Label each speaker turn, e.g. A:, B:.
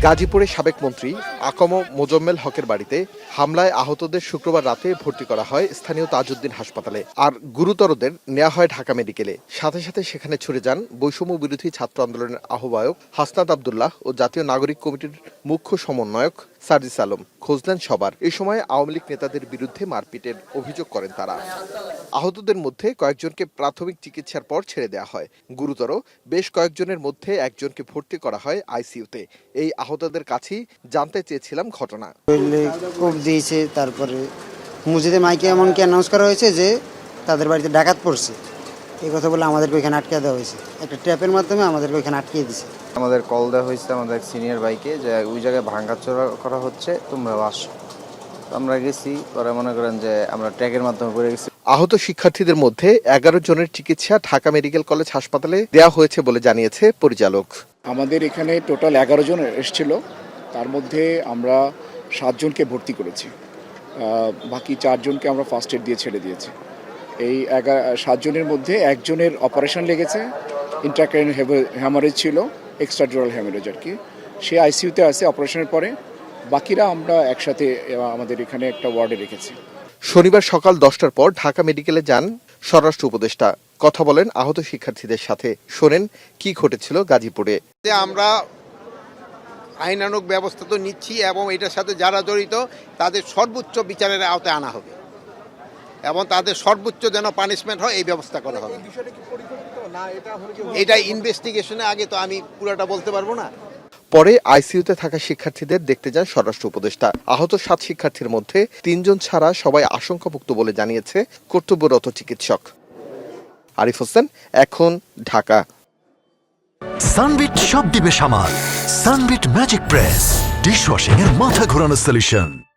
A: গাজীপুরে সাবেক মন্ত্রী আকম মোজাম্মেল হকের বাড়িতে হামলায় আহতদের শুক্রবার রাতে ভর্তি করা হয় স্থানীয় তাজউদ্দিন হাসপাতালে, আর গুরুতরদের নেওয়া হয় ঢাকা মেডিকেলে। সাথে সাথে সেখানে ছুটে যান বৈষম্য বিরোধী ছাত্র আন্দোলনের আহ্বায়ক হাসনাত আবদুল্লাহ ও জাতীয় নাগরিক কমিটির মুখ্য সমন্বয়ক সার্জিস আলম। খোঁজ নেন সবার। এ সময় আওয়ামী লীগ নেতাদের বিরুদ্ধে মারপিটের অভিযোগ করেন তারা। আহতদের মধ্যে কয়েকজনকে প্রাথমিক চিকিৎসার পর ছেড়ে দেওয়া হয়। গুরুতর বেশ কয়েকজনের মধ্যে একজনকে ভর্তি করা হয় আইসিইউতে। এই আহতদের কাছেই জানতে চেয়েছিলাম ঘটনা।
B: কোপ দিয়েছে, তারপরে মসজিদে মাইকে এমনকি অ্যানাউন্স করা হয়েছে যে তাদের বাড়িতে ডাকাত পড়ছে, এই কথা বলে আমাদেরকে ওইখানে আটকে দেওয়া হয়েছে। একটা ট্র্যাপের মাধ্যমে আমাদেরকে ওইখানে আটকিয়ে দিয়েছে।
C: আমাদের কল দেওয়া হয়েছে আমাদের সিনিয়র বাইকে যে ওই জায়গায় ভাঙাচোরা করা হচ্ছে, তোমরা আসো। আমরা গেছি, পরে মনে করেন যে আমরা ট্র্যাকের মাধ্যমে পড়ে গেছি।
A: আহত শিক্ষার্থীদের মধ্যে 11 জনের চিকিৎসা ঢাকা মেডিকেল কলেজ হাসপাতালে দেওয়া হয়েছে বলে জানিয়েছে পরিচালক।
D: আমাদের এখানে টোটাল 11 জন এসেছিল, তার মধ্যে আমরা 7 জনকে ভর্তি করেছি, বাকি 4 জনকে আমরা ফার্স্ট এড দিয়ে ছেড়ে দিয়েছি। এই 7 জনের মধ্যে একজনের অপারেশন লেগেছে, ইন্ট্রাক্রাইনাল হ্যামারেজ ছিল, এক্সট্রাডুরাল হ্যামারেজ আর কি। সে আইসিইউতে আছে অপারেশনের পরে। বাকিরা আমরা একসাথে আমাদের এখানে একটা ওয়ার্ডে রেখেছি।
A: শনিবার সকাল 10টার পর ঢাকা মেডিকেলে যান স্বরাষ্ট্র উপদেষ্টা। কথা বলেন আহত শিক্ষার্থীদের সাথে। শোনেন কি ঘটেছিল গাজীপুরে।
E: আমরা আইনানুগ ব্যবস্থা তো নিচ্ছি এবং এটার সাথে যারা জড়িত তাদের সর্বোচ্চ বিচারের আওতায় আনা হবে এবং তাদের সর্বোচ্চ যেন পানিশমেন্ট হয় এই ব্যবস্থা করা হবে। এটা ইনভেস্টিগেশনে আগে তো আমি পুরোটা বলতে পারবো না।
A: পরে আইসিইউতে থাকা শিক্ষার্থীদের দেখতে যান স্বরাষ্ট্র উপদেষ্টা। আহত 7 শিক্ষার্থীর মধ্যে 3 জন ছাড়া সবাই আশঙ্কামুক্ত বলে জানিয়েছে কর্তব্যরত চিকিৎসক। আরিফ হোসেন, এখন, ঢাকা।
F: সানবিট সব দিবে সামাল। সানবিট ম্যাজিক প্রেস ডিশওয়াশিং এর মাথা ঘোরানো সলিউশন।